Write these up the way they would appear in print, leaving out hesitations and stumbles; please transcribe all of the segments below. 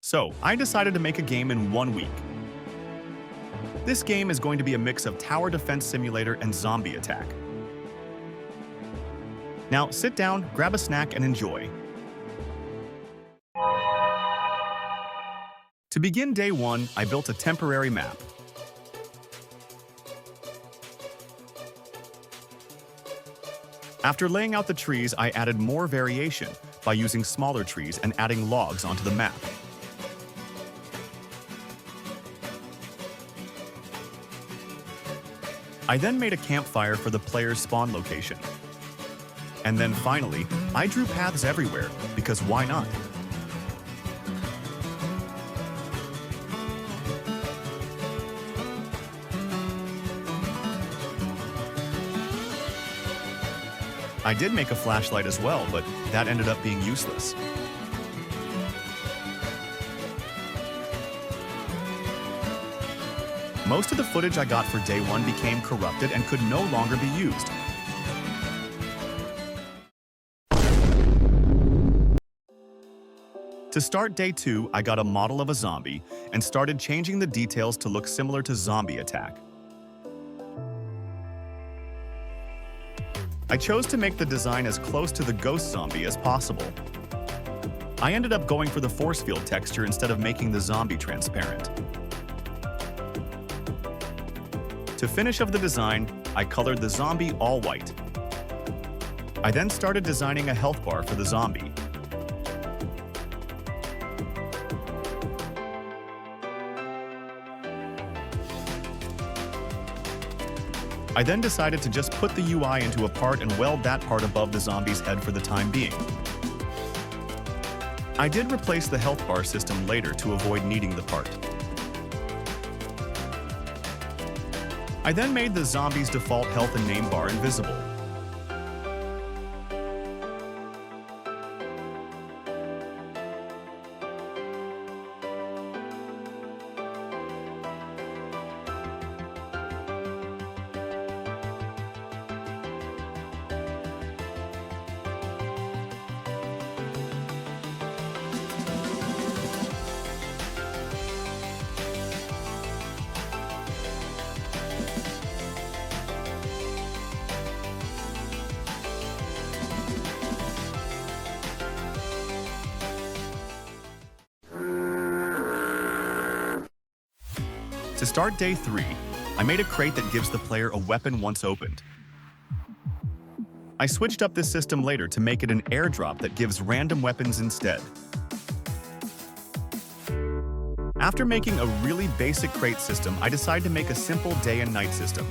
So, I decided to make a game in 1 week. This game is going to be a mix of tower defense simulator and zombie attack. Now, sit down, grab a snack, and enjoy. To begin day 1, I built a temporary map. After laying out the trees, I added more variation by using smaller trees and adding logs onto the map. I then made a campfire for the player's spawn location. And then finally, I drew paths everywhere, because why not? I did make a flashlight as well, but that ended up being useless. Most of the footage I got for day 1 became corrupted and could no longer be used. To start day 2, I got a model of a zombie and started changing the details to look similar to zombie attack. I chose to make the design as close to the ghost zombie as possible. I ended up going for the force field texture instead of making the zombie transparent. To finish off the design, I colored the zombie all white. I then started designing a health bar for the zombie. I then decided to just put the UI into a part and weld that part above the zombie's head for the time being. I did replace the health bar system later to avoid needing the part. I then made the zombie's default health and name bar invisible. To start day 3, I made a crate that gives the player a weapon once opened. I switched up this system later to make it an airdrop that gives random weapons instead. After making a really basic crate system, I decided to make a simple day and night system.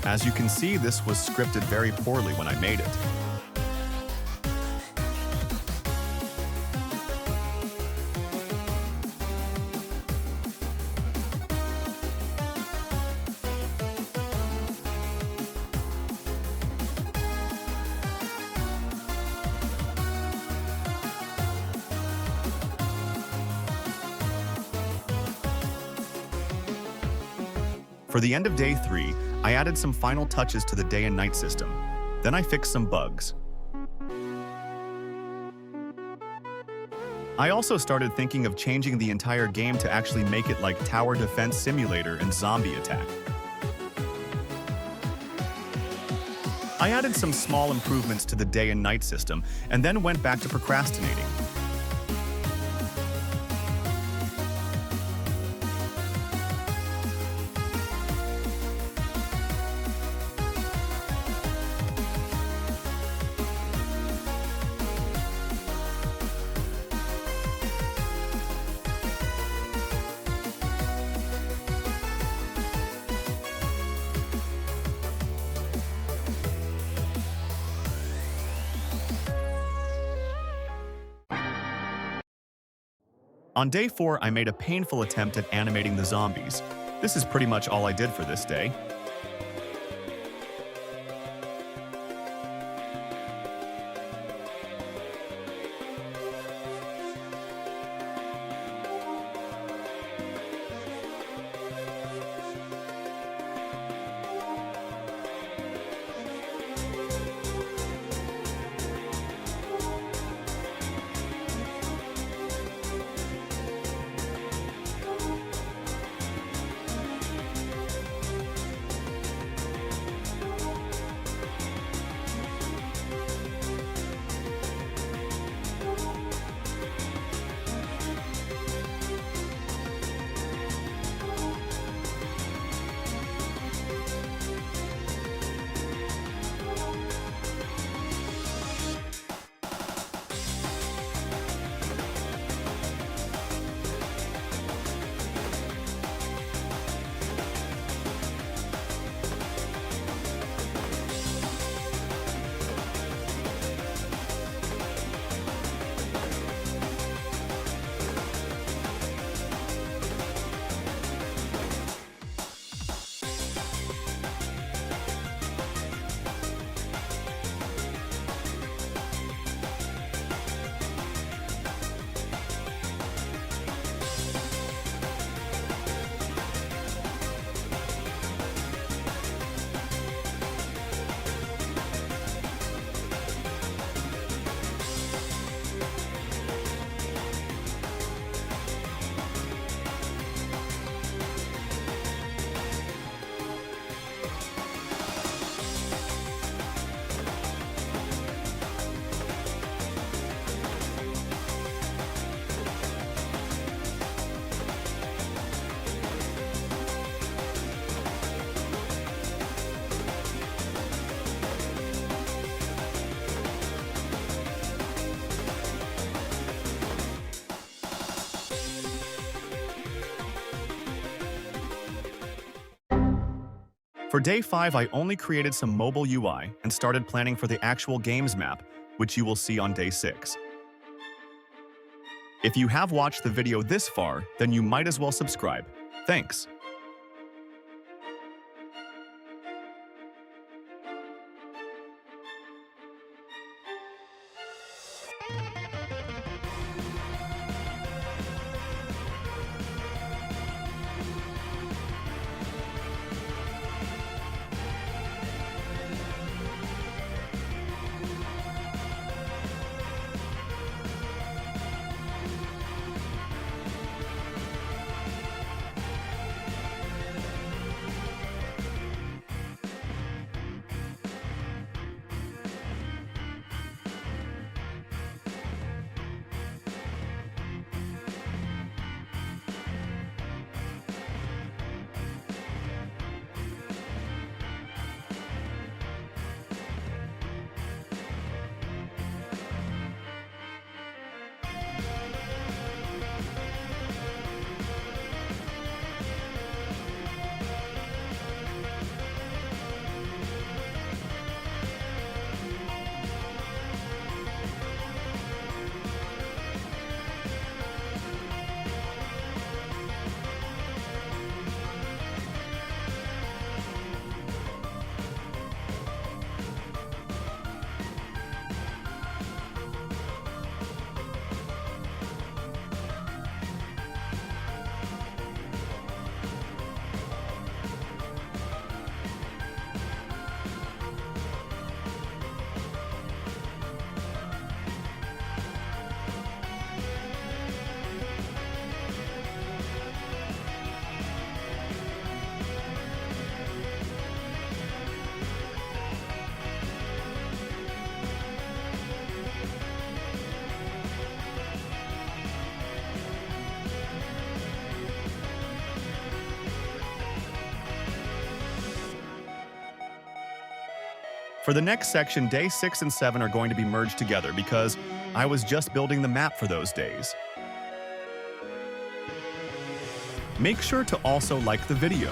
As you can see, this was scripted very poorly when I made it. For the end of day 3, I added some final touches to the day and night system. Then I fixed some bugs. I also started thinking of changing the entire game to actually make it like Tower Defense Simulator and Zombie Attack. I added some small improvements to the day and night system, and then went back to procrastinating. On day 4, I made a painful attempt at animating the zombies. This is pretty much all I did for this day. For day 5, I only created some mobile UI and started planning for the actual games map, which you will see on day 6. If you have watched the video this far, then you might as well subscribe. Thanks. For the next section, day 6 and 7 are going to be merged together because I was just building the map for those days. Make sure to also like the video.